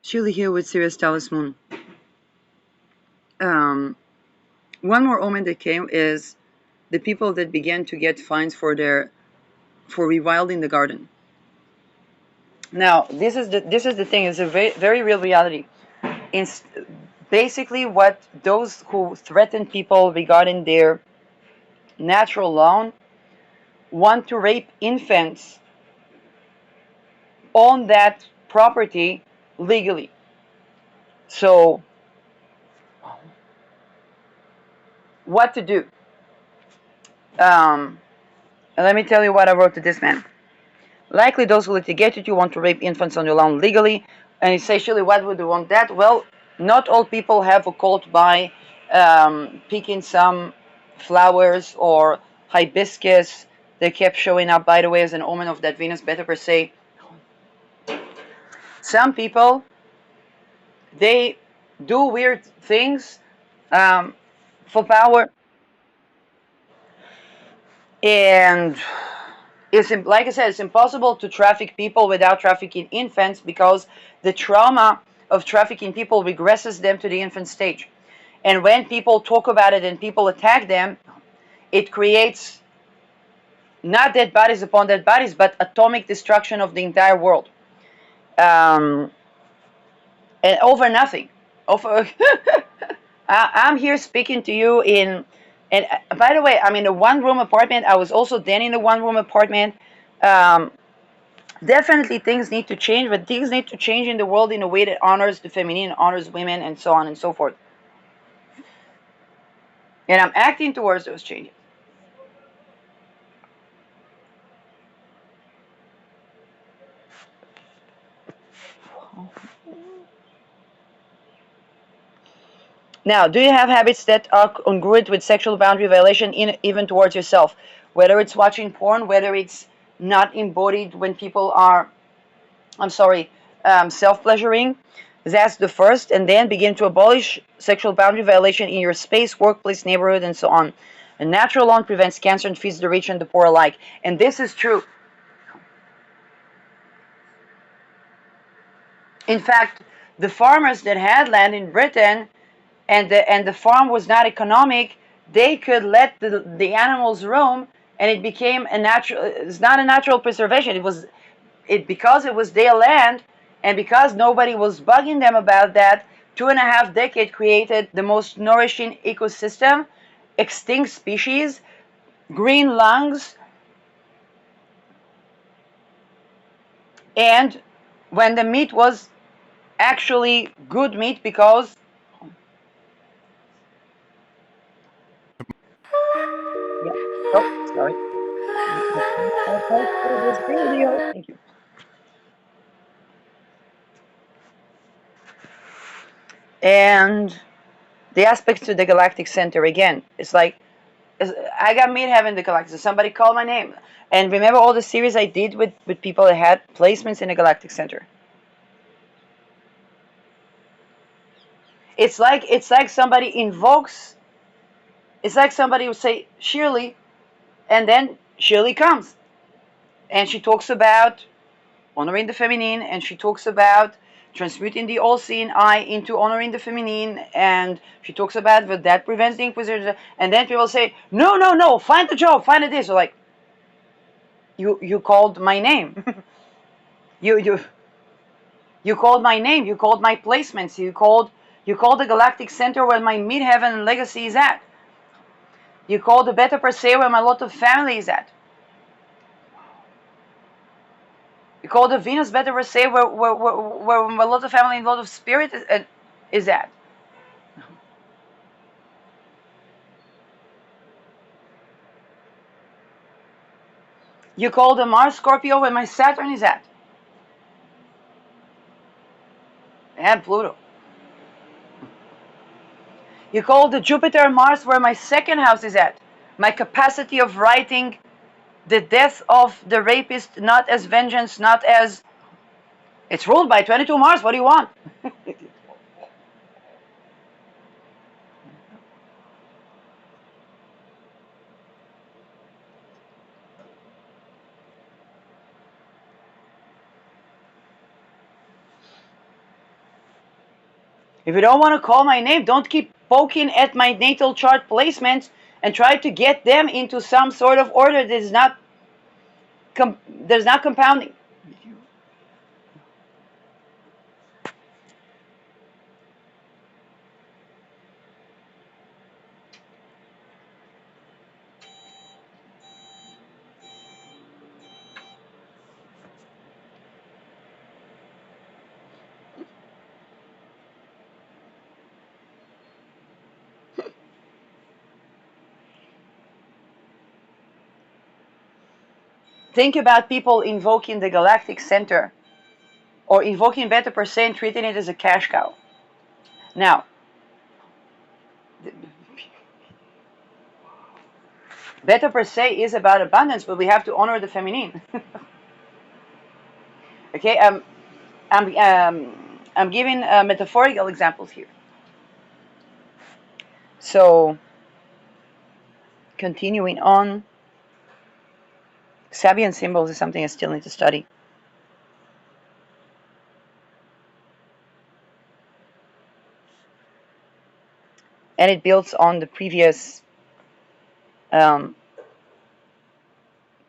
Shirley here with Serious Talisman. One more omen that came is the people that began to get fines for rewilding the garden. Now, this is the thing. It's a very, very real reality. It's basically what those who threaten people regarding their natural lawn want to rape infants on that property legally. So, what to do? Let me tell you what I wrote to this man. Likely those who litigated you want to rape infants on your lawn legally. And essentially, what would you want that? Well, not all people have occult by picking some flowers or hibiscus that kept showing up, by the way, as an omen of that Venus better per se. Some people, they do weird things for power. And it's, like I said, it's impossible to traffic people without trafficking infants because the trauma of trafficking people regresses them to the infant stage. And when people talk about it and people attack them, it creates not dead bodies upon dead bodies, but atomic destruction of the entire world. And over nothing. Over I'm here speaking to you in, and by the way, I'm in a one-room apartment. I was also then in a one-room apartment. Definitely things need to change, but things need to change in the world in a way that honors the feminine, honors women, and so on and so forth. And I'm acting towards those changes. Now, do you have habits that are congruent with sexual boundary violation, even towards yourself? Whether it's watching porn, whether it's not embodied when people are, self-pleasuring. That's the first, and then begin to abolish sexual boundary violation in your space, workplace, neighborhood, and so on. A natural lawn prevents cancer and feeds the rich and the poor alike. And this is true. In fact, the farmers that had land in Britain and the farm was not economic, they could let the animals roam, and it became a natural. It's not a natural preservation. Because it was their land, and because nobody was bugging them about that. 2.5 decades created the most nourishing ecosystem, extinct species, green lungs, and when the meat was actually good meat because yeah. Oh, sorry. Thank you. And the aspects to the galactic center again. It's like I got midheaven the galactic. Somebody called my name, and remember all the series I did with people that had placements in the galactic center. It's like somebody invokes. It's like somebody would say Shirley, and then Shirley comes, and she talks about honoring the feminine, and she talks about transmuting the all-seeing eye into honoring the feminine, and she talks about that prevents the inquisitor. And then people say, no, no, no, find the job, find this. So like, you called my name. you you called my name. You called my placements. You called the galactic center where my midheaven legacy is at. You called the beta per se where my lot of family is at. You called the Venus beta per se where my lot of family and lot of spirit is at. You call the Mars Scorpio where my Saturn is at. And Pluto. You call the Jupiter and Mars where my second house is at. My capacity of writing the death of the rapist not as vengeance, not as it's ruled by 22 Mars. What do you want? If you don't want to call my name, don't keep poking at my natal chart placements and try to get them into some sort of order that is not there's not compounding. Think about people invoking the galactic center or invoking Beta per se and treating it as a cash cow. Now, Beta per se is about abundance, but we have to honor the feminine. Okay, I'm giving metaphorical examples here. So, continuing on, Sabian symbols is something I still need to study. And it builds on the previous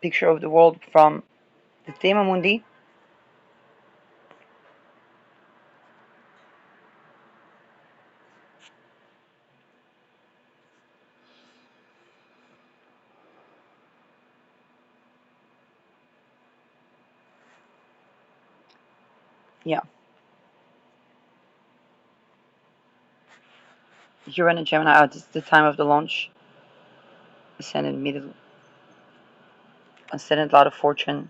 picture of the world from the Magnum Mundi. Yeah. Uranus and Gemini, it's the time of the launch. Ascendant middle. Ascendant lot of fortune.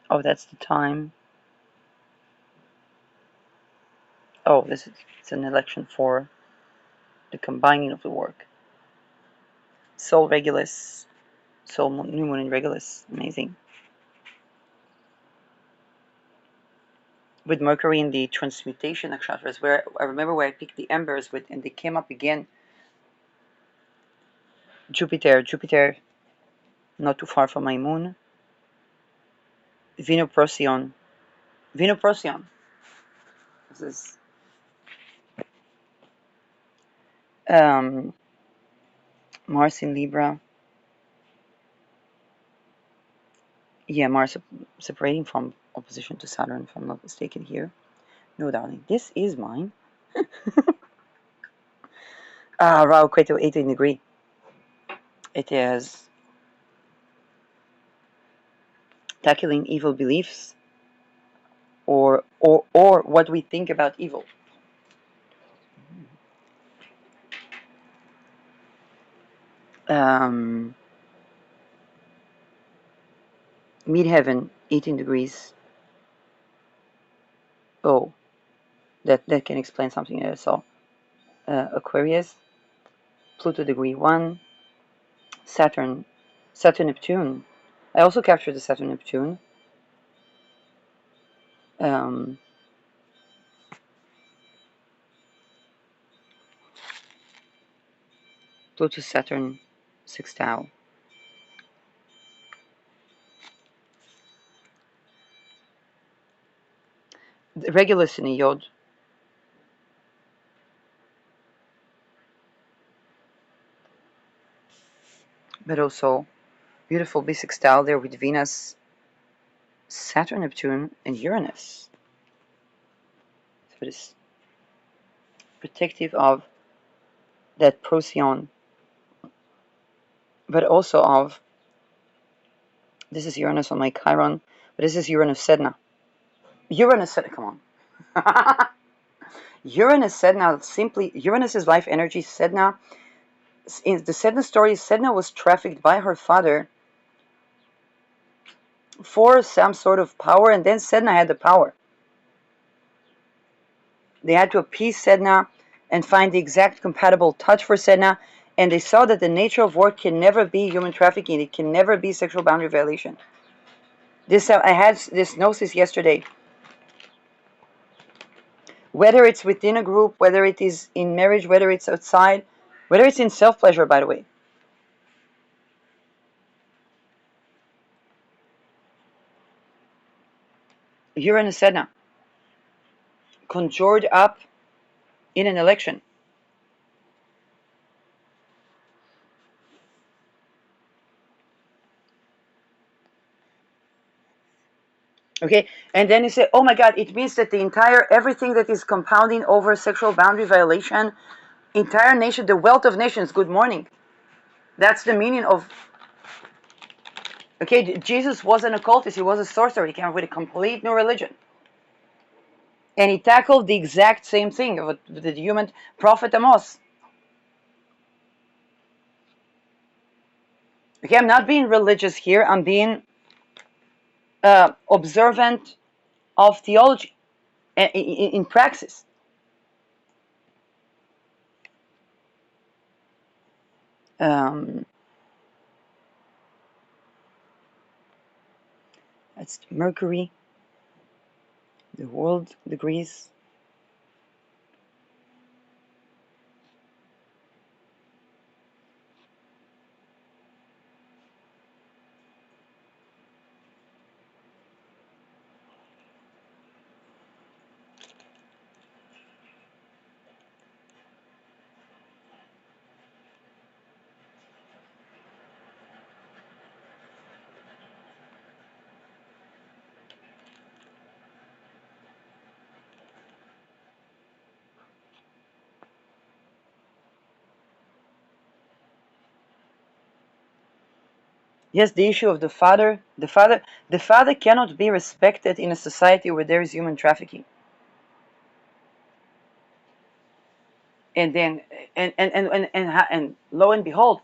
Oh, that's the time. Oh, this is it's an election for the combining of the work. Sol Regulus. Sol New Moon in Regulus. Amazing. With Mercury in the transmutation nakshatras, where I remember where I picked the embers with, and they came up again. Jupiter, not too far from my moon. Vinoprocyon. This is Mars in Libra. Yeah, Mars separating from opposition to Saturn, if I'm not mistaken here. No, darling, this is mine. Rahu Ketu 18 degree. It is tackling evil beliefs or what we think about evil. Midheaven 18 degrees. Oh, that can explain something there. So Aquarius, Pluto degree 1, Saturn Neptune. I also captured the Saturn Neptune. Pluto Saturn sextile. The Regulus in a Yod. But also beautiful bisextile there with Venus, Saturn, Neptune, and Uranus. So it is protective of that Procyon, but also of, this is Uranus on my Chiron, but this is Uranus Sedna. Uranus Sedna, come on. Uranus Sedna, simply, Uranus is life energy. Sedna, in the Sedna story, Sedna was trafficked by her father for some sort of power, and then Sedna had the power. They had to appease Sedna and find the exact compatible touch for Sedna, and they saw that the nature of work can never be human trafficking. It can never be sexual boundary violation. I had this gnosis yesterday. Whether it's within a group, whether it is in marriage, whether it's outside, whether it's in self-pleasure, by the way. Uranus Sedna conjured up in an election. Okay, and then you say, oh my God, it means that the entire, everything that is compounding over sexual boundary violation, entire nation, the wealth of nations, good morning. That's the meaning of, okay, Jesus was an occultist, he was a sorcerer, he came up with a complete new religion. And he tackled the exact same thing of the human prophet Amos. Okay, I'm not being religious here, I'm being observant of theology in praxis. That's Mercury, the world degrees. Yes, the issue of the father cannot be respected in a society where there is human trafficking. And then, and lo and behold,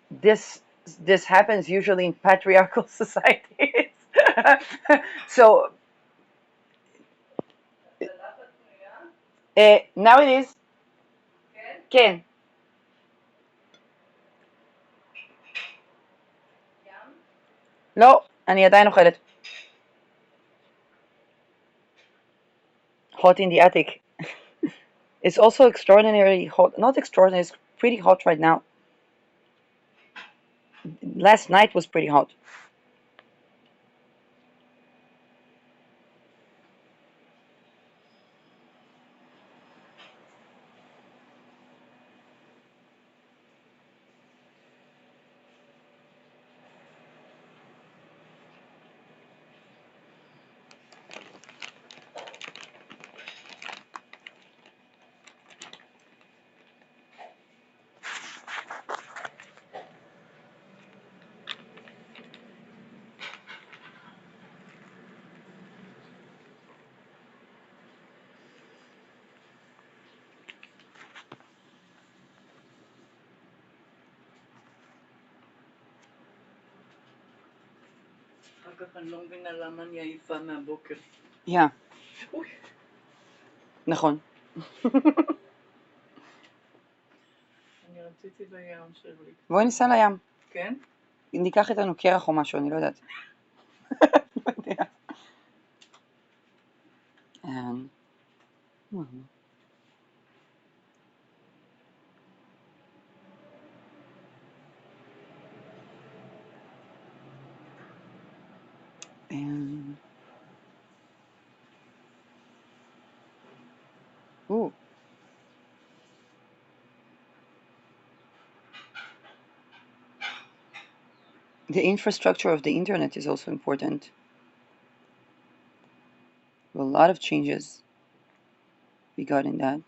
this this happens usually in patriarchal societies. So now it is. כן. לא, אני עדיין אוכלת. Hot in the attic. It's also extraordinarily hot. Not extraordinary, it's pretty hot right now. Last night was pretty hot. אחר כך אני לא מבינה למה אני עייפה מהבוקר. Yeah. נכון. אני רציתי לים שלי. בואי ניסע לים. כן? ניקח איתנו קרח או משהו, אני לא יודעת. לא יודע. Ooh. The infrastructure of the internet is also important. A lot of changes regarding that.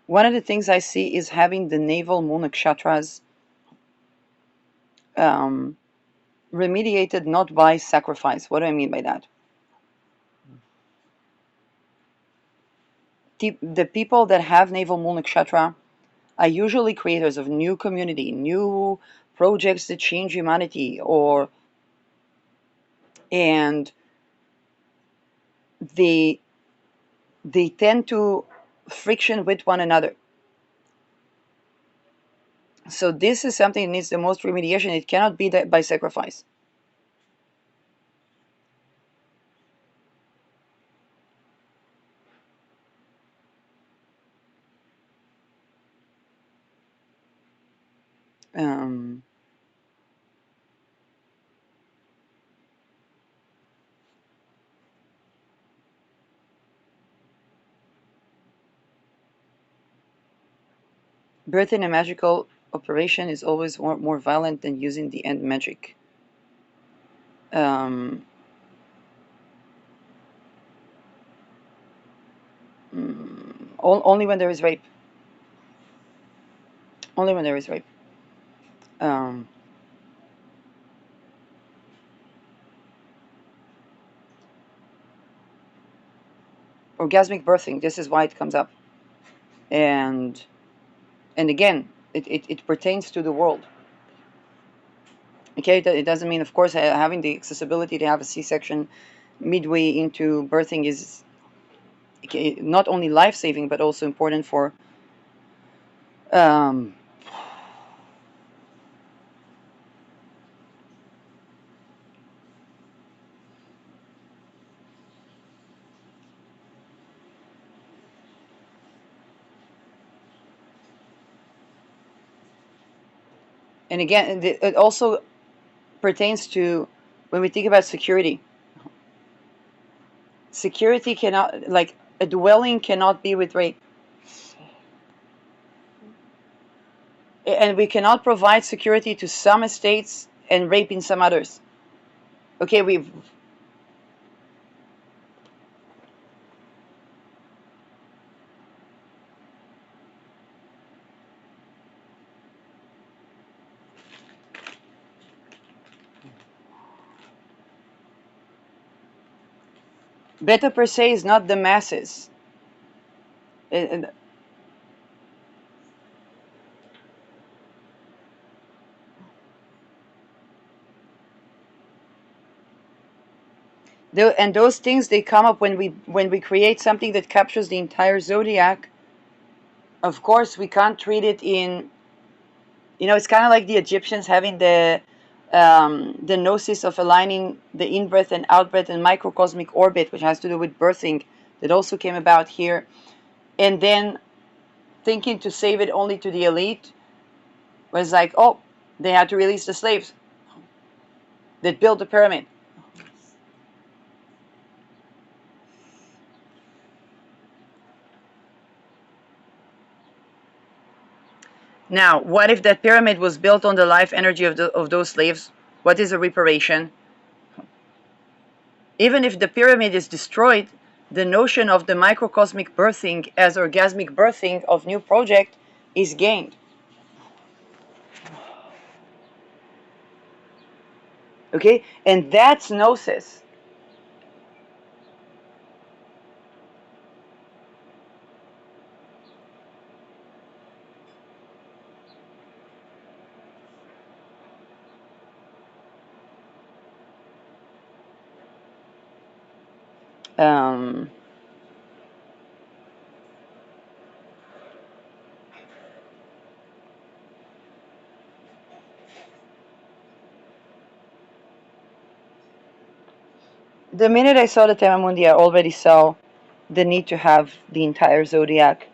One of the things I see is having the naval moon nakshatras remediated not by sacrifice. What do I mean by that? The people that have naval moon nakshatra are usually creators of new community, new projects that change humanity, and they tend to friction with one another. So this is something that needs the most remediation. It cannot be that by sacrifice. Um, Birth in a magical operation is always more violent than using the end magic. Um, only when there is rape. Only when there is rape. Um, Orgasmic birthing. This is why it comes up, and again, it pertains to the world. Okay, it doesn't mean, of course, having the accessibility to have a C-section midway into birthing is not only life-saving but also important for um, and again, it also pertains to when we think about security. Security cannot, like, a dwelling cannot be with rape, and we cannot provide security to some estates and rape in some others. Okay, we've beta per se is not the masses. And those things, they come up when we create something that captures the entire zodiac. Of course, we can't treat it in, it's kind of like the Egyptians having the gnosis of aligning the in-breath and out-breath and microcosmic orbit, which has to do with birthing, that also came about here, and then thinking to save it only to the elite was like, oh, they had to release the slaves that built the pyramid. Now, what if that pyramid was built on the life energy of those slaves? What is a reparation? Even if the pyramid is destroyed, the notion of the microcosmic birthing as orgasmic birthing of new project is gained. Okay? And that's gnosis. Um, the minute I saw the Tema Mundi, I already saw the need to have the entire zodiac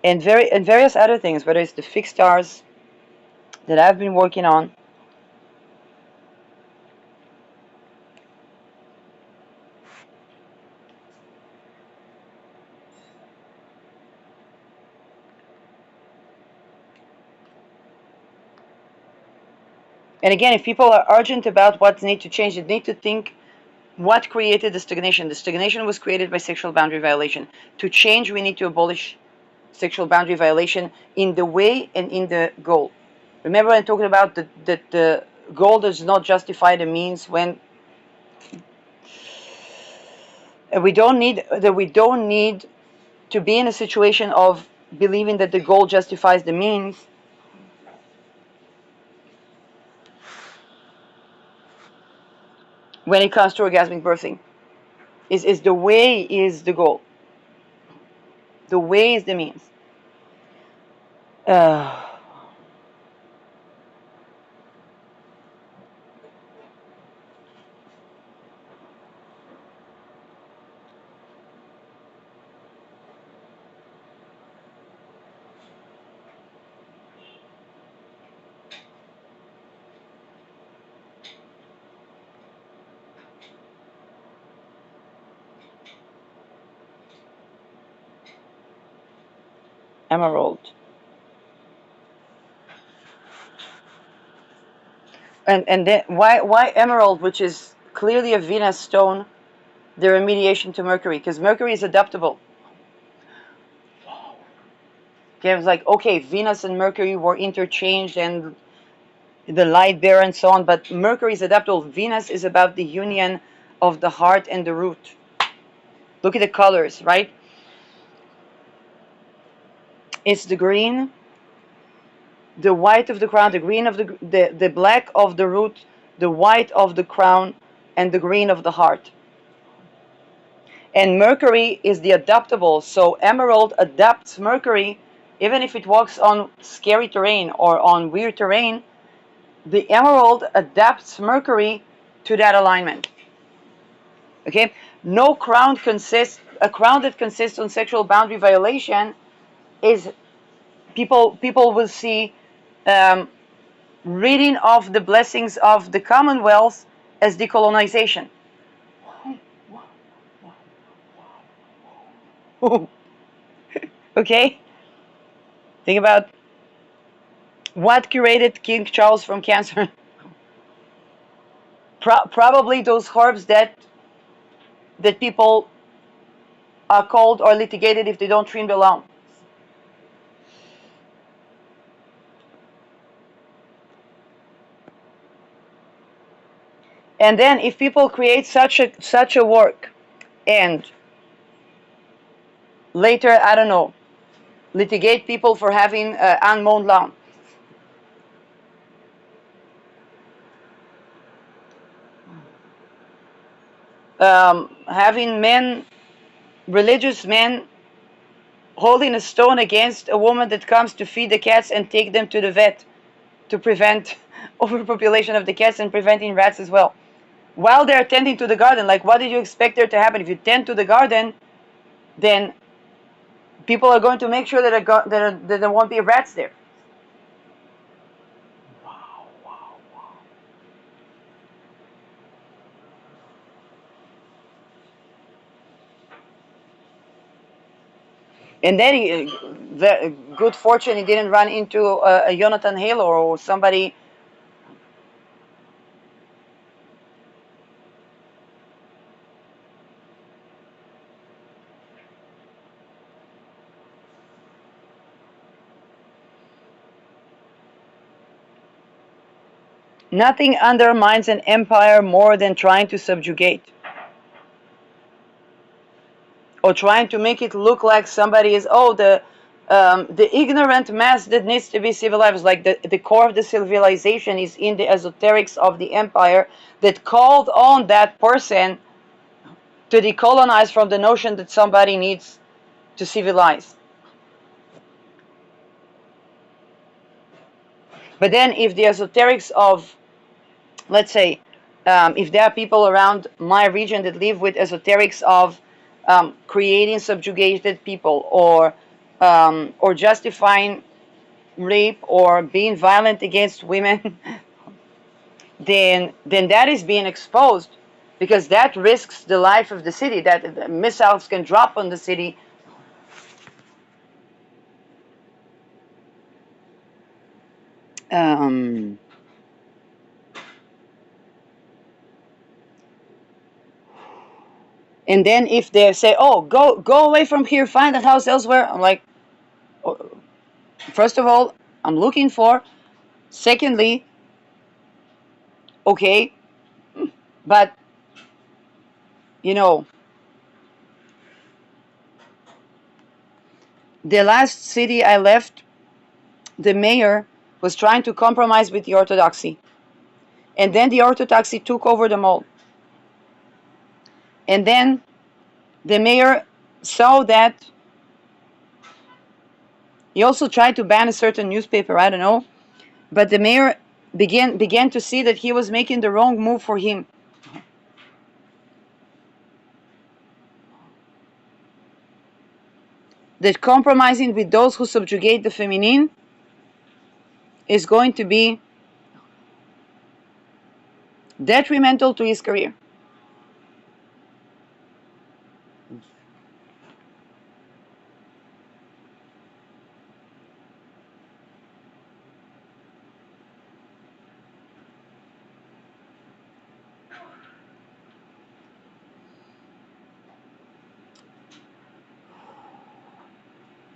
and various other things, whether it's the fixed stars that I've been working on. And again, if people are urgent about what need to change, they need to think what created the stagnation. The stagnation was created by sexual boundary violation. To change, we need to abolish sexual boundary violation in the way and in the goal. Remember, I'm talking about that the goal does not justify the means. When we don't need to be in a situation of believing that the goal justifies the means when it comes to orgasmic birthing. Is the way is the goal. The way is the means. Uh, Emerald. And then why emerald, which is clearly a Venus stone, the remediation to Mercury? Because Mercury is adaptable. Okay, it was like, okay, Venus and Mercury were interchanged and the light bearer and so on, but Mercury is adaptable. Venus is about the union of the heart and the root. Look at the colors, right? It's the green, the white of the crown, the green of the black of the root, the white of the crown, and the green of the heart. And Mercury is the adaptable, so emerald adapts Mercury, even if it walks on scary terrain or on weird terrain. The emerald adapts Mercury to that alignment. Okay, no crown consists a crown that consists on sexual boundary violation is people will see reading of the blessings of the Commonwealth as decolonization. Okay, think about what curated King Charles from cancer. Probably those herbs that people are called or litigated if they don't trim the lawn. And then if people create such a work and later, I don't know, litigate people for having unmown lawn, having men, religious men, holding a stone against a woman that comes to feed the cats and take them to the vet to prevent overpopulation of the cats and preventing rats as well. While they're tending to the garden, like what did you expect there to happen? If you tend to the garden, then people are going to make sure that there won't be rats there. And then the good fortune, he didn't run into a Jonathan Halo or somebody. Nothing undermines an empire more than trying to subjugate or trying to make it look like somebody is the ignorant mass that needs to be civilized. Like the core of the civilization is in the esoterics of the empire that called on that person to decolonize from the notion that somebody needs to civilize. But then if the esoterics of, let's say, if there are people around my region that live with esoterics of creating subjugated people or justifying rape or being violent against women, then that is being exposed because that risks the life of the city. That missiles can drop on the city. Um, and then if they say, "Oh, go away from here, find a house elsewhere," I'm like, oh, first of all, I'm looking for. Secondly, okay, but you know, the last city I left, the mayor was trying to compromise with the orthodoxy, and then the orthodoxy took over the mall, and then the mayor saw that. He also tried to ban a certain newspaper, I don't know, but the mayor began to see that he was making the wrong move for him. That compromising with those who subjugate the feminine is going to be detrimental to his career.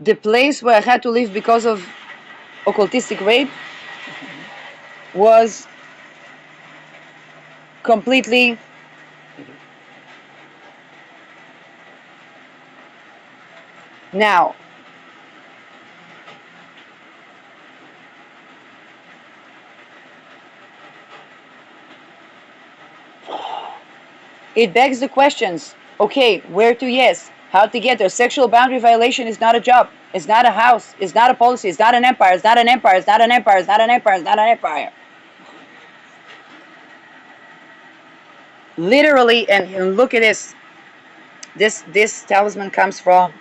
The place where I had to leave because of occultistic rape was completely now. It begs the questions. Okay, where to? Yes. How to get there? Sexual boundary violation is not a job. It's not a house. It's not a policy. It's not an empire. It's not an empire. It's not an empire. It's not an empire. It's not an empire. Literally, and look at this. This talisman comes from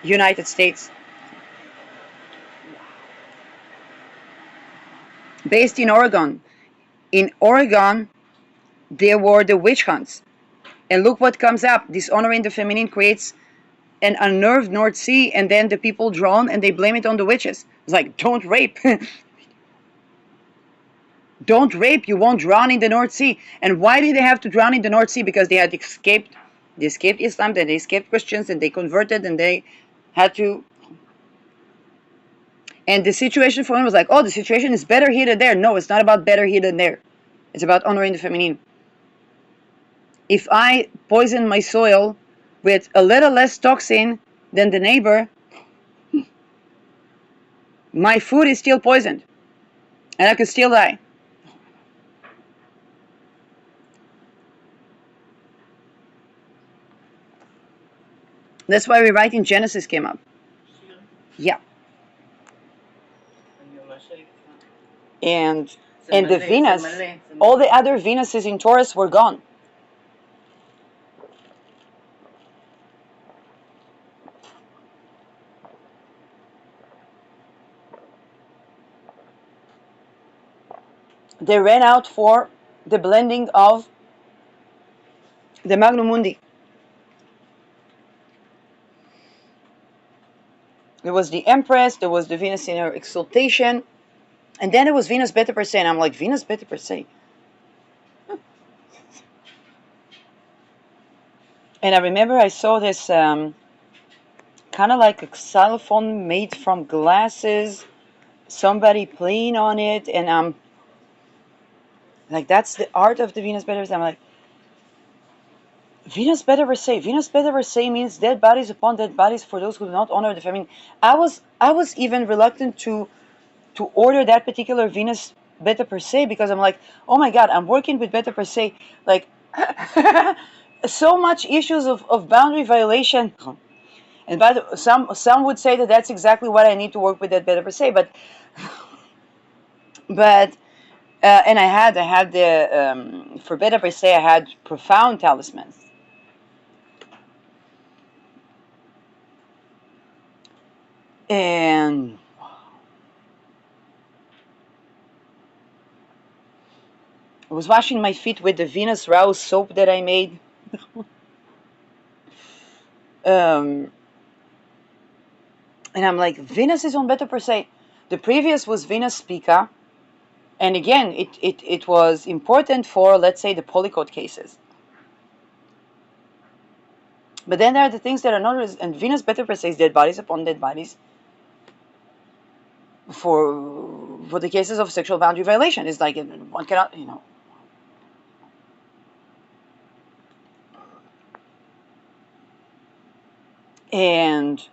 United States, based in Oregon. In Oregon, there were the witch hunts, and look what comes up. Dishonoring the feminine creates an unnerved North Sea, and then the people drown and they blame it on the witches. It's like, don't rape. Don't rape, you won't drown in the North Sea. And why did they have to drown in the North Sea? Because they had escaped. They escaped Islam, then they escaped Christians, and they converted, and they had to. And the situation for them was like, oh, the situation is better here than there. No, it's not about better here than there. It's about honoring the feminine. If I poison my soil with a little less toxin than the neighbor, my food is still poisoned, and I could still die. That's why rewriting Genesis came up. Yeah. And the Venus, all the other Venuses in Taurus were gone. They ran out for the blending of the Magnum Mundi. There was the Empress, there was the Venus in her exaltation, and then there was Venus Beta Per Se, and I'm like, Venus Beta Per Se? And I remember I saw this kind of like a xylophone made from glasses, somebody playing on it, and I'm like, that's the art of the Venus Beta Per Se. I'm like, Venus Beta Per Se. Venus Beta Per Se means dead bodies upon dead bodies for those who do not honor the feminine. I was even reluctant to order that particular Venus Beta Per Se because I'm like, oh my God, I'm working with Beta Per Se, like so much issues of boundary violation. And by the, some would say that that's exactly what I need to work with that Beta Per Se, but and I had the for Beta Per Se I had profound talismans. And I was washing my feet with the Venus Rouse soap that I made. And I'm like, Venus is on Beta Per Se. The previous was Venus Spica. And again, it was important for, let's say, the polycode cases. But then there are the things that are not, and Venus Beta Per Se is dead bodies upon dead bodies for the cases of sexual boundary violation. It's like one cannot, and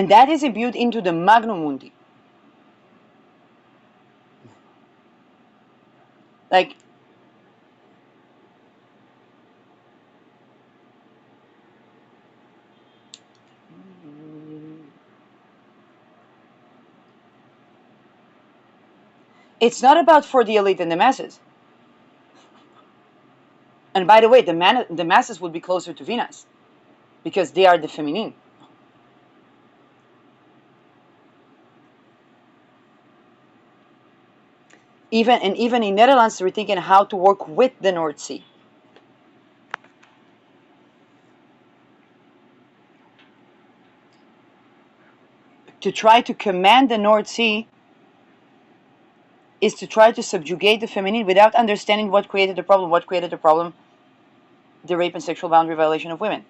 that is imbued into the Magnum Mundi. Like, it's not about for the elite and the masses. And by the way, the masses would be closer to Venus because they are the feminine. Even in Netherlands, we're thinking how to work with the North Sea. To try to command the North Sea is to try to subjugate the feminine without understanding what created the problem. What created the problem? the rape and sexual boundary violation of women.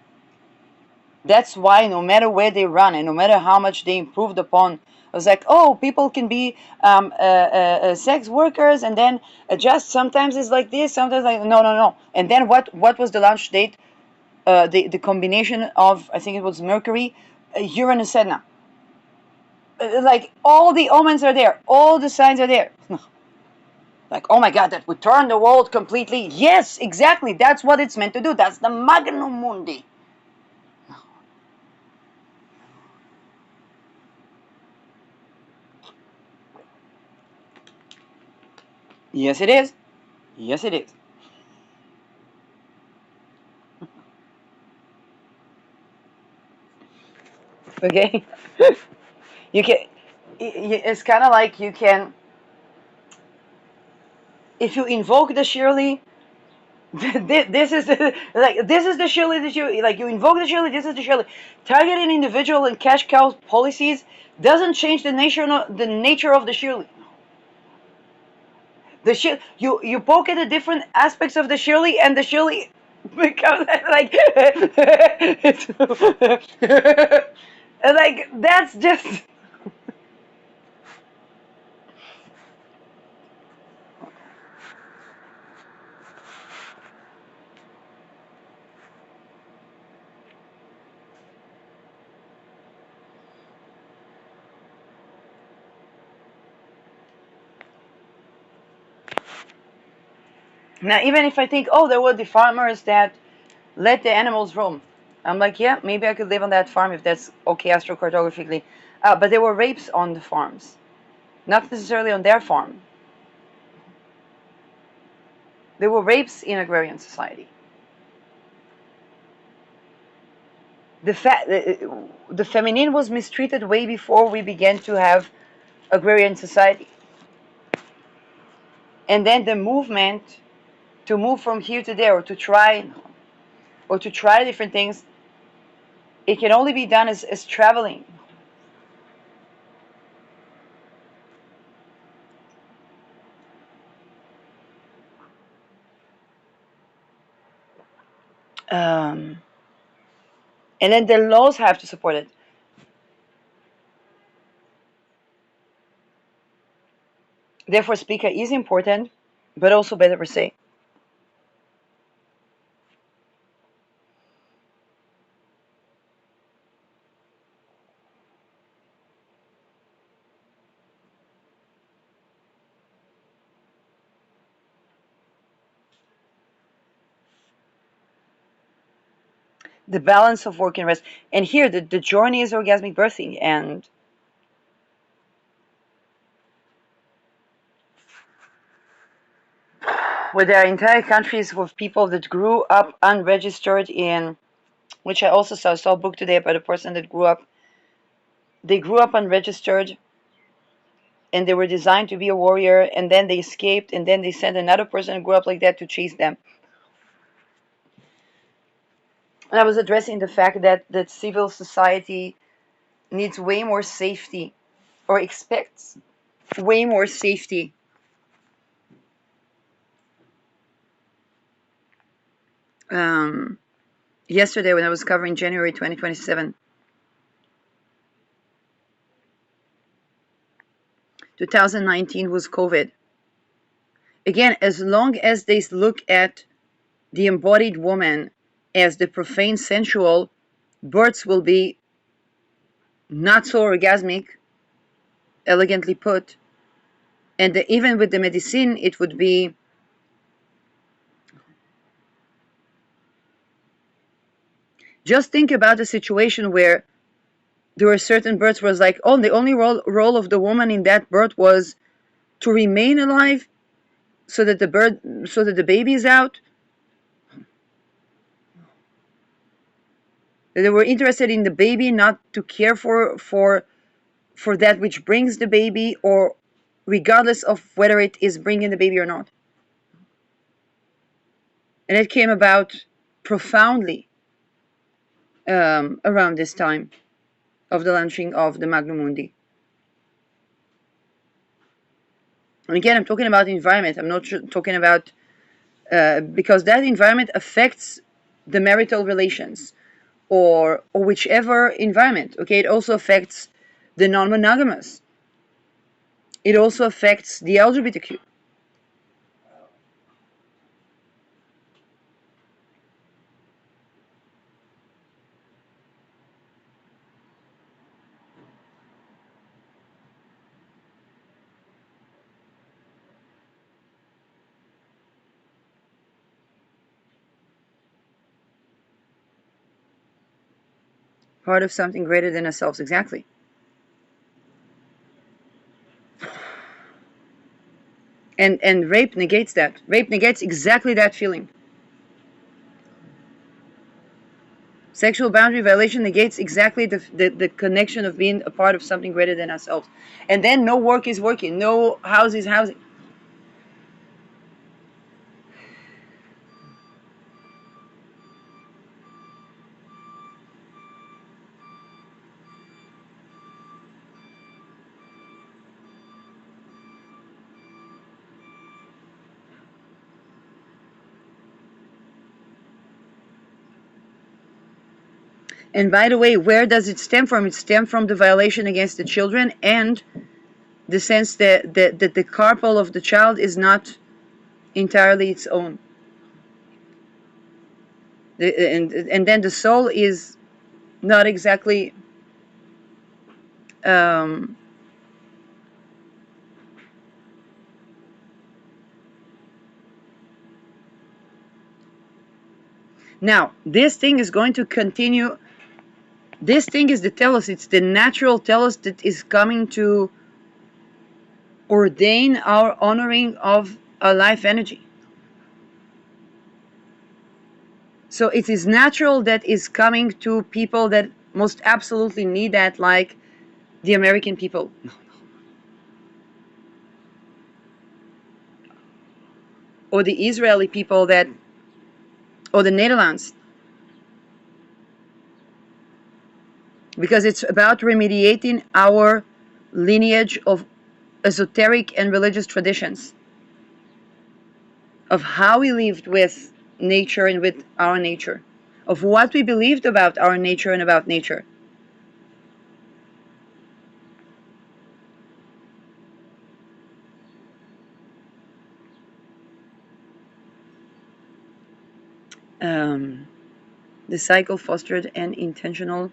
That's why no matter where they run and no matter how much they improved upon, it was like, oh, people can be sex workers and then adjust. Sometimes it's like this, sometimes like no. And then what was the launch date? The combination of, I think it was Mercury, Uranus, Sedna. Like all the omens are there, all the signs are there. Like, oh my God, that would turn the world completely. Yes, exactly. That's what it's meant to do. That's the Magnum Mundi. Yes, it is. Yes, it is. Okay. You can. It's kind of like you can, if you invoke the Shirley. This is the, like this is the Shirley that you like. You invoke the Shirley. This is the Shirley. Targeting individual and cash cow policies doesn't change the nature of the Shirley. You poke at the different aspects of the Shirley, and the Shirley becomes like like that's just. Now, even if I think, oh, there were the farmers that let the animals roam, I'm like, yeah, maybe I could live on that farm if that's okay astrocartographically. But there were rapes on the farms, not necessarily on their farm. There were rapes in agrarian society. The feminine was mistreated way before we began to have agrarian society. And then the movement to move from here to there, or to try different things, it can only be done as traveling. Um, and then the laws have to support it. Therefore, speaker is important, but also better per se. The balance of work and rest. And here, the journey is orgasmic birthing. And where there are entire countries with people that grew up unregistered in, which I also saw a book today about a person that they grew up unregistered and they were designed to be a warrior, and then they escaped, and then they sent another person who grew up like that to chase them. And I was addressing the fact that civil society needs way more safety, or expects way more safety. Um, Yesterday, when I was covering January 2027, 2019 was COVID. Again, as long as they look at the embodied woman as the profane sensual, births will be not so orgasmic, elegantly put. And even with the medicine, it would be just think about a situation where there were certain births where it's like, oh, the only role of the woman in that birth was to remain alive so that the baby is out. They were interested in the baby, not to care for that which brings the baby, or regardless of whether it is bringing the baby or not. And it came about profoundly around this time of the launching of the Magnum Mundi. And again, I'm talking about the environment. I'm not talking about because that environment affects the marital relations, or whichever environment. Okay, it also affects the non-monogamous. It also affects the LGBTQ. Part of something greater than ourselves, exactly. And rape negates that. Rape negates exactly that feeling. Sexual boundary violation negates exactly the connection of being a part of something greater than ourselves. And then no work is working, no house is housing. And by the way, where does it stem from? It stems from the violation against the children and the sense that the carpal of the child is not entirely its own. And then the soul is not exactly um, now this thing is going to continue. This thing is the telos, it's the natural telos that is coming to ordain our honoring of a life energy. So it is natural that is coming to people that most absolutely need that, like the American people or the Israeli people that, or the Netherlands, because it's about remediating our lineage of esoteric and religious traditions of how we lived with nature and with our nature, of what we believed about our nature and about nature. Um, the cycle fostered an intentional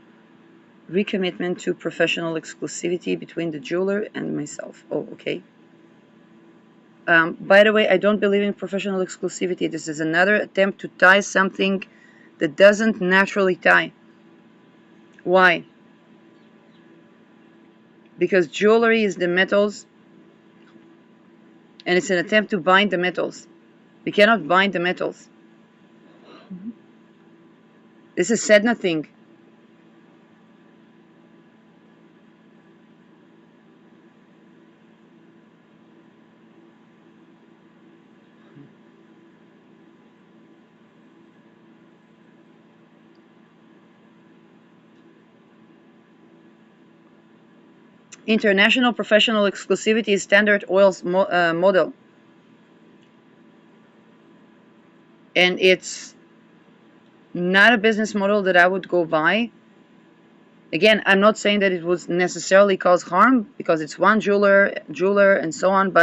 recommitment to professional exclusivity between the jeweler and myself. Oh, okay. By the way, I don't believe in professional exclusivity. This is another attempt to tie something that doesn't naturally tie. Why? Because jewelry is the metals, and it's an attempt to bind the metals. We cannot bind the metals. This is said nothing. International professional exclusivity is Standard Oil's model, and it's not a business model that I would go by. Again, I'm not saying that it would necessarily cause harm because it's one jeweler, and so on,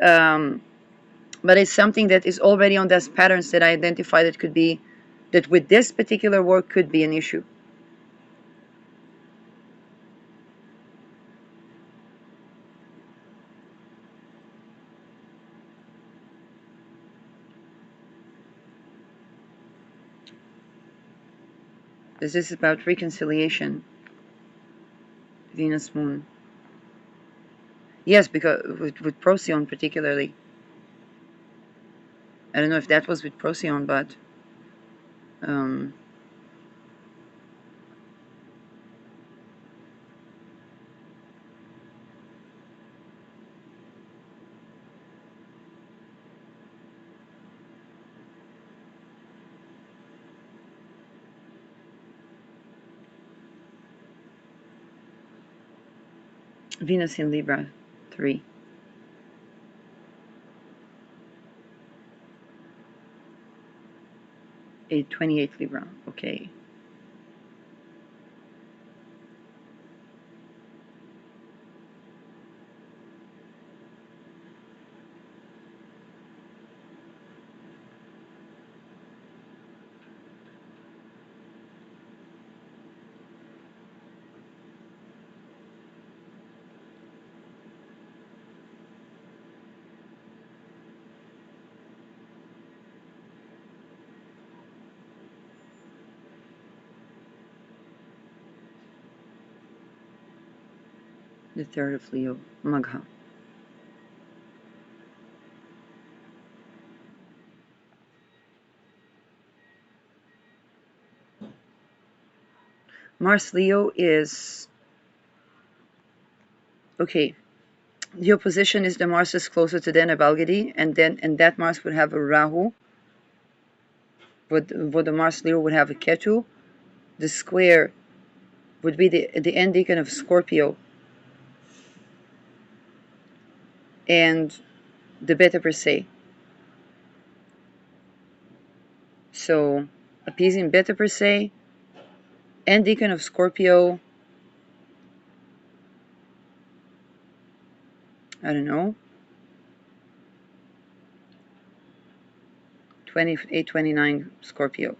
um, but it's something that is already on those patterns that I identify that could be, that with this particular work could be an issue. This is about reconciliation, Venus Moon. Yes, because with Procyon particularly. I don't know if that was with Procyon, but um, Venus in Libra, 3. a 28 Libra. Okay. The third of Leo, Magha. Mars Leo is okay. The opposition is the Mars is closer to the Navalgadi, and that Mars would have a Rahu. Would the Mars Leo would have a Ketu. The square would be the end decan of Scorpio, and the Beta Persei. So appeasing Beta Persei, end decan of Scorpio. I don't know. 28, 29 Scorpio.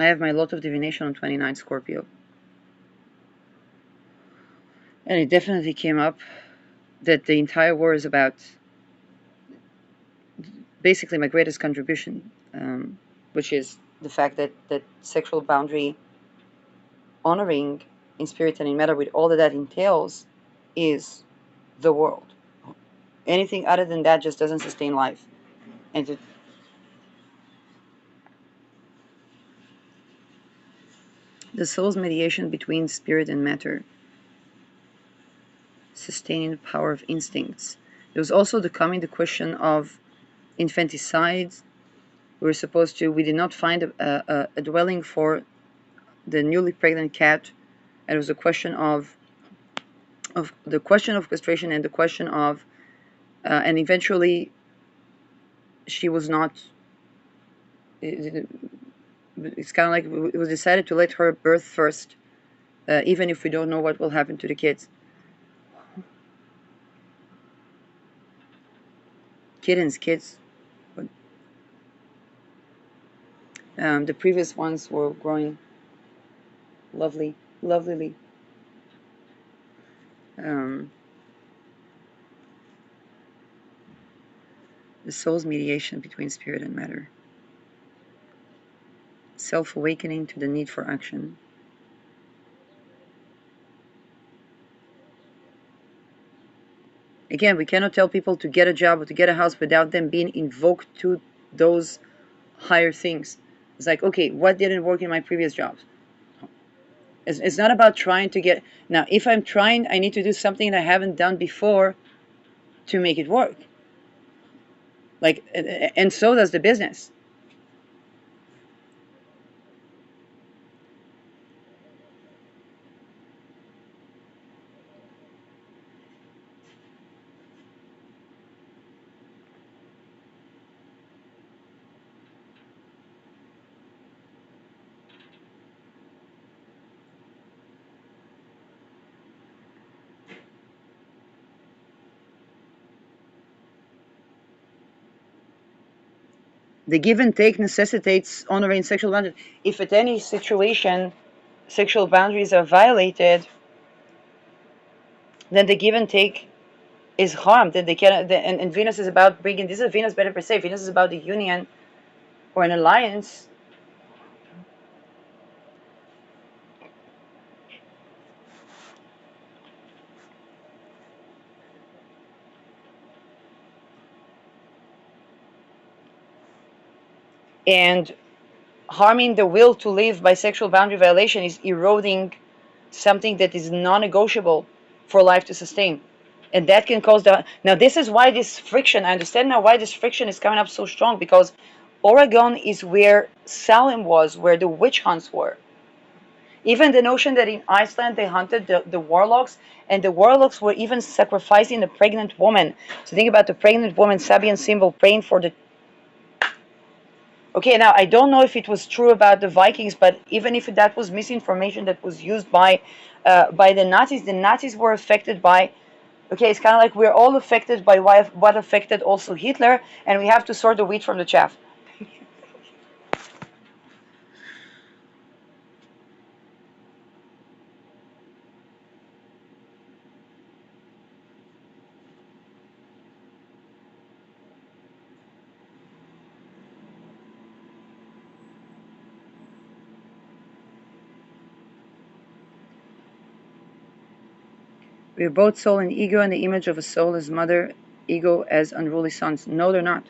I have my lot of divination on 29 Scorpio. And it definitely came up that the entire war is about basically my greatest contribution, which is the fact that sexual boundary honoring in spirit and in matter with all that entails is the world. Anything other than that just doesn't sustain life. And the soul's mediation between spirit and matter, sustaining the power of instincts. There was also the question of infanticide. We did not find a dwelling for the newly pregnant cat. And it was a question of the question of castration and the question of, and eventually she was not, it's kind of like it was decided to let her birth first, even if we don't know what will happen to the kids. Kids. The previous ones were growing lovelily. The soul's mediation between spirit and matter. Self-awakening to the need for action. Again, we cannot tell people to get a job or to get a house without them being invoked to those higher things. It's like, okay, what didn't work in my previous jobs? It's not about trying to get... Now, if I'm trying, I need to do something I haven't done before to make it work. Like, and so does the business. The give and take necessitates honoring sexual boundaries. If at any situation sexual boundaries are violated, then the give and take is harmed. That they cannot. And Venus is about bringing. This is Venus better per se. Venus is about the union or an alliance. And harming the will to live by sexual boundary violation is eroding something that is non-negotiable for life to sustain. And that can cause the... Now, this is why this friction, I understand now why this friction is coming up so strong, because Oregon is where Salem was, where the witch hunts were. Even the notion that in Iceland they hunted the warlocks, and the warlocks were even sacrificing a pregnant woman. So think about the pregnant woman, Sabian symbol, praying for the. Okay, now I don't know if it was true about the Vikings, but even if that was misinformation that was used by the Nazis were affected by. Okay, it's kind of like we're all affected by what affected also Hitler, and we have to sort the wheat from the chaff. We are both soul and ego, and the image of a soul as mother, ego as unruly sons. No, they're not.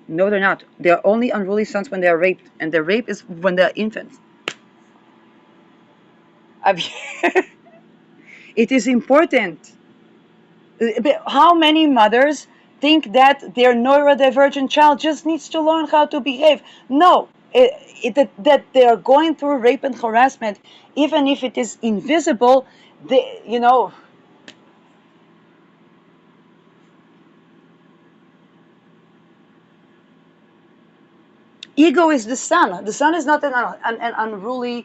No, they're not. They are only unruly sons when they are raped, and the rape is when they're infants. It is important. How many mothers think that their neurodivergent child just needs to learn how to behave? No, that they are going through rape and harassment, even if it is invisible. Ego is the son. The son is not an unruly.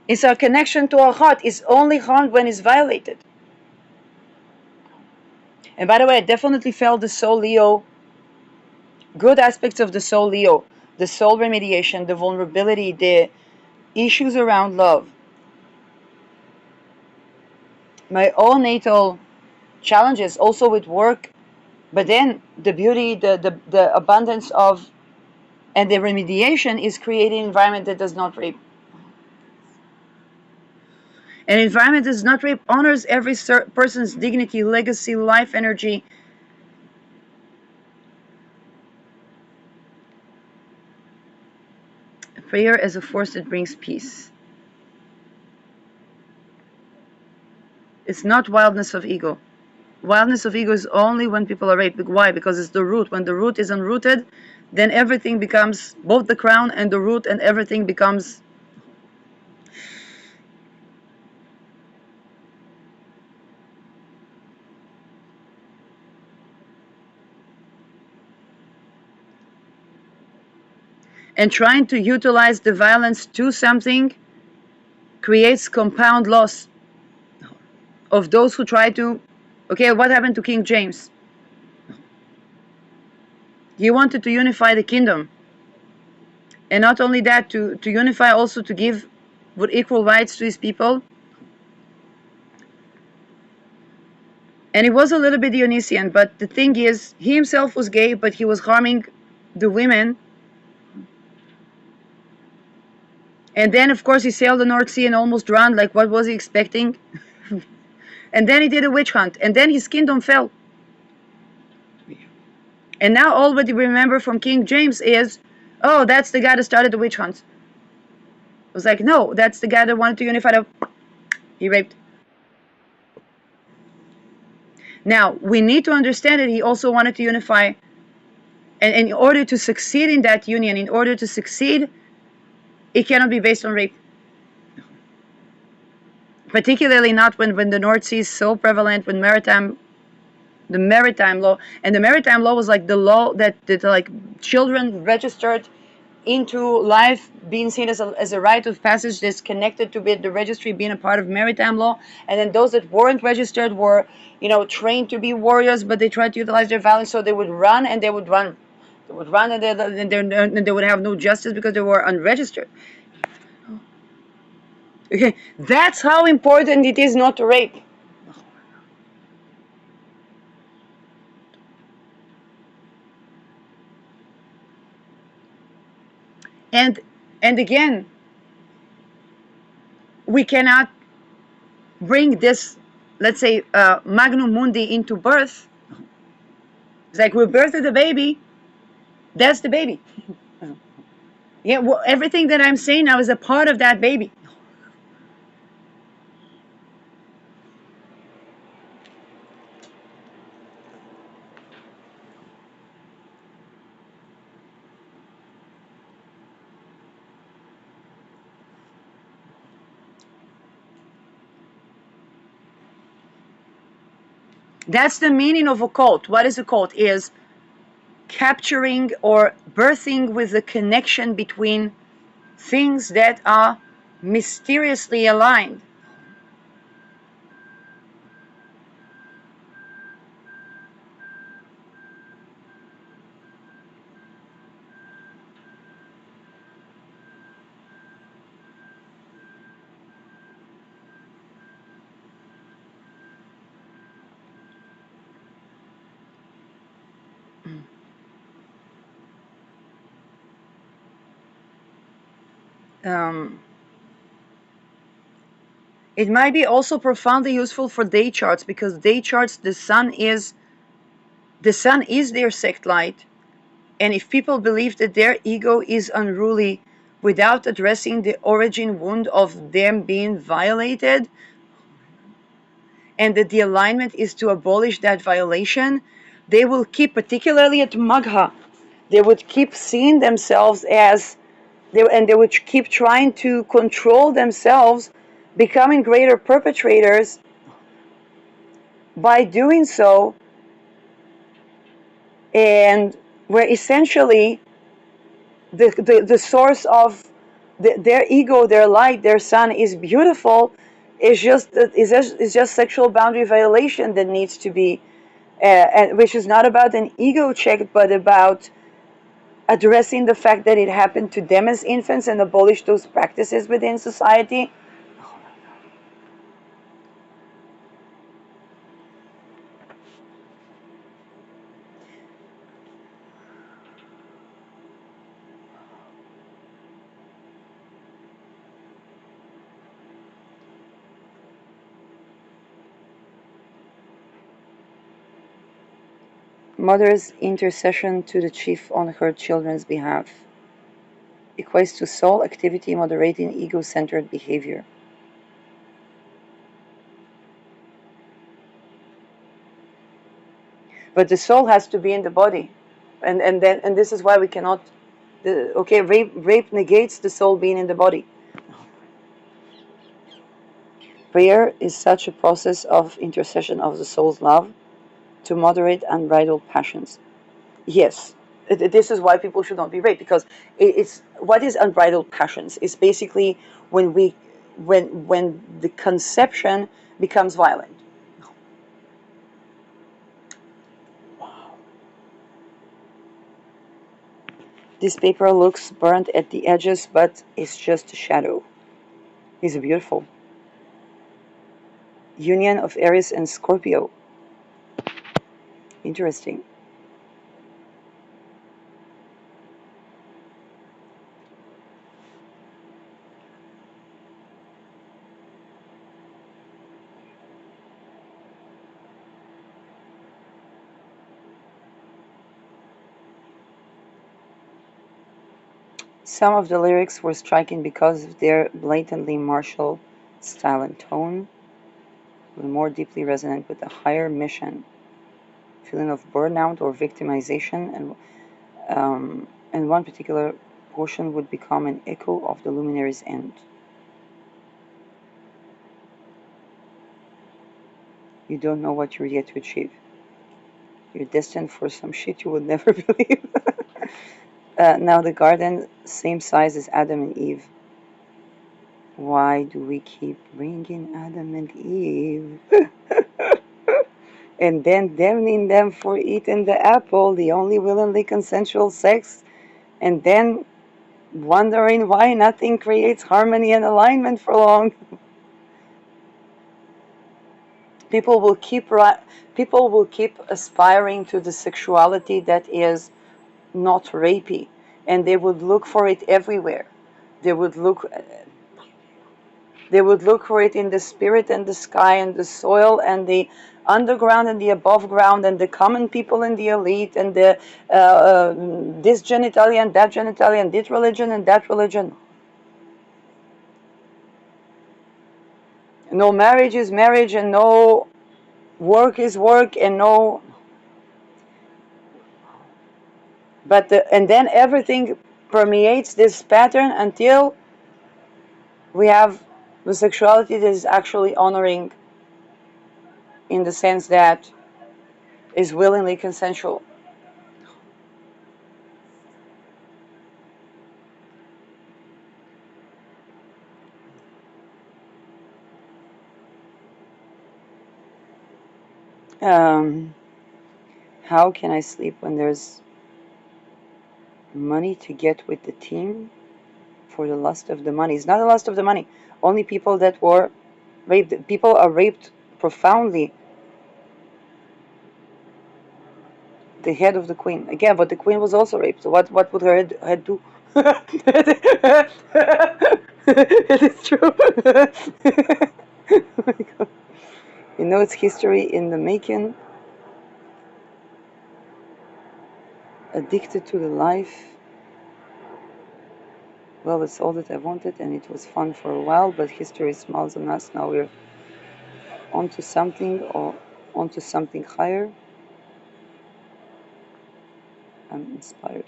It's our connection to our heart is only harmed when it's violated. And by the way, I definitely felt the soul Leo, good aspects of the soul Leo, the soul remediation, the vulnerability, the issues around love. My own natal challenges also with work, but then the beauty, the abundance of, and the remediation is creating an environment that does not rape. An environment that does not rape honors every person's dignity, legacy, life energy. Prayer as a force that brings peace. It's not wildness of ego. Wildness of ego is only when people are raped. Why? Because it's the root. When the root is unrooted, then everything becomes, both the crown and the root and everything becomes. And trying to utilize the violence to something creates compound loss of those who try to. Okay, what happened to King James? He wanted to unify the kingdom. And not only that, to unify, also to give with equal rights to his people. And he was a little bit Dionysian, but the thing is, he himself was gay, but he was harming the women. And then, of course, he sailed the North Sea and almost drowned. Like, what was he expecting? And then he did a witch hunt. And then his kingdom fell. And now all what we remember from King James is, oh, that's the guy that started the witch hunt. It was like, no, that's the guy that wanted to unify the. He raped. Now, we need to understand that he also wanted to unify. And in order to succeed in that union, in order to succeed, it cannot be based on rape. Particularly not when the North Sea is so prevalent, when the maritime law, and the maritime law was like the law that like children registered into life being seen as a rite of passage that's connected to the registry being a part of maritime law, and then those that weren't registered were, trained to be warriors, but they tried to utilize their violence, so they would run and they would run. They would run and they would have no justice because they were unregistered. Okay, that's how important it is not to rape. And again, we cannot bring this, let's say, Magnum Mundi into birth. It's like we birthed the baby, that's the baby. Yeah, well, everything that I'm saying now is a part of that baby. That's the meaning of occult. What is occult? Is capturing or birthing with the connection between things that are mysteriously aligned. Um, it might be also profoundly useful for day charts, because day charts, the sun is their sect light. And if people believe that their ego is unruly without addressing the origin wound of them being violated, and that the alignment is to abolish that violation, they will keep, particularly at Magha, they would keep seeing themselves as, and they would keep trying to control themselves, becoming greater perpetrators. By doing so, and where essentially the source of their ego, their light, their sun is beautiful, is just sexual boundary violation that needs to be, which is not about an ego check, but about addressing the fact that it happened to them as infants and abolish those practices within society. Mother's intercession to the chief on her children's behalf equates to soul activity moderating ego-centered behavior. But the soul has to be in the body, and this is why we cannot. Rape negates the soul being in the body. Prayer is such a process of intercession of the soul's love to moderate unbridled passions. Yes, this is why people should not be raped, because it's what is unbridled passions. It's basically when the conception becomes violent. This paper looks burnt at the edges, but it's just a shadow. It's a beautiful union of Aries and Scorpio. Interesting. Some of the lyrics were striking because of their blatantly martial style and tone, but more deeply resonant with the higher mission, feeling of burnout or victimization, and one particular portion would become an echo of the luminary's end. You don't know what you're yet to achieve. You're destined for some shit you would never believe. Now the garden, same size as Adam and Eve. Why do we keep bringing Adam and Eve? And then damning them for eating the apple, the only willingly consensual sex, and then wondering why nothing creates harmony and alignment for long. People will keep aspiring to the sexuality that is not rapey, and they would look for it everywhere. They would look for it in the spirit and the sky and the soil and the underground and the above ground and the common people and the elite and the this genitalia and that genitalia and this religion and that religion. No marriage is marriage, and no work is work, and no. And then everything permeates this pattern until we have the sexuality that is actually honoring, in the sense that is willingly consensual. How can I sleep when there's money to get with the team for the lust of the money? It's not the lust of the money. Only people that were raped. People are raped profoundly. The head of the queen again, but the queen was also raped. So what would her head do? It is true. Oh my God. You know, it's history in the making. Addicted to the life. Well, it's all that I wanted, and it was fun for a while, but history smiles on us. Now we're onto something, or onto something higher. I'm inspired.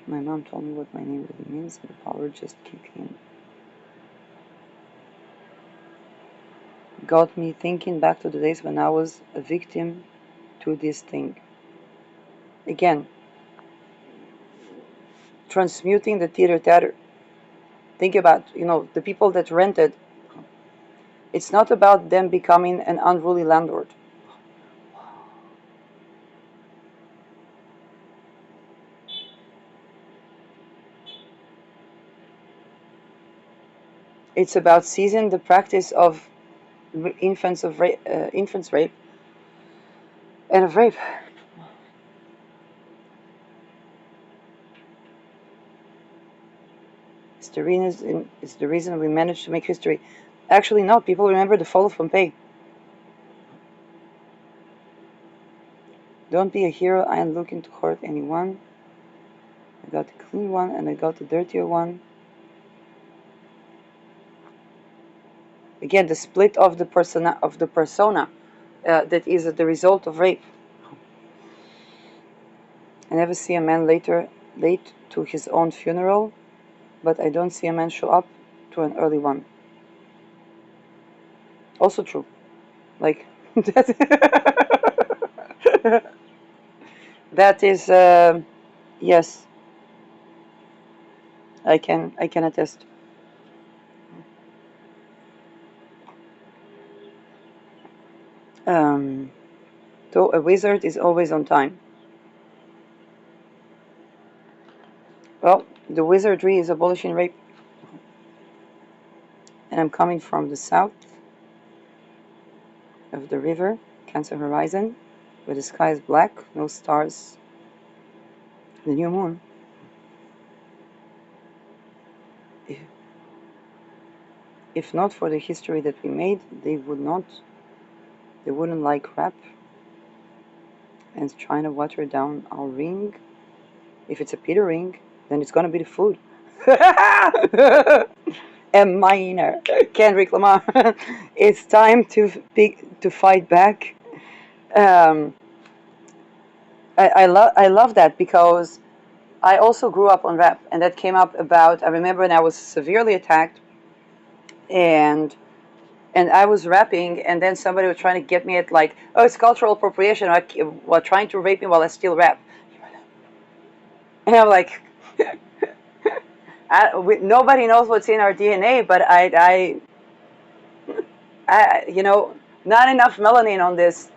My mom told me what my name really means, and the power just kicked in. Got me thinking back to the days when I was a victim to this thing. Again, transmuting the teeter-tatter. Think about, the people that rented. It's not about them becoming an unruly landlord. It's about seizing the practice of infants rape and of rape. It's the reason we managed to make history. Actually, no. People remember the fall of Pompeii. Don't be a hero. I ain't looking to hurt anyone. I got the clean one and I got the dirtier one. Again, the split of the persona that is the result of rape. I never see a man late to his own funeral, but I don't see a man show up to an early one. Also true. Like that is yes. I can attest. So a wizard is always on time. Well, the wizardry is abolishing rape. And I'm coming from the south of the river, Cancer Horizon, where the sky is black, no stars, the new moon. If not for the history that we made, they wouldn't like rap and trying to water down our ring. If it's a Peter ring, then it's gonna be the food. M minor, Kendrick Lamar. It's time to fight back. Um, I love that because I also grew up on rap, and that came up about. I remember when I was severely attacked, and I was rapping, and then somebody was trying to get me at like, oh, it's cultural appropriation, while trying to rape me while I still rap, and I'm like, nobody knows what's in our DNA, but I not enough melanin on this.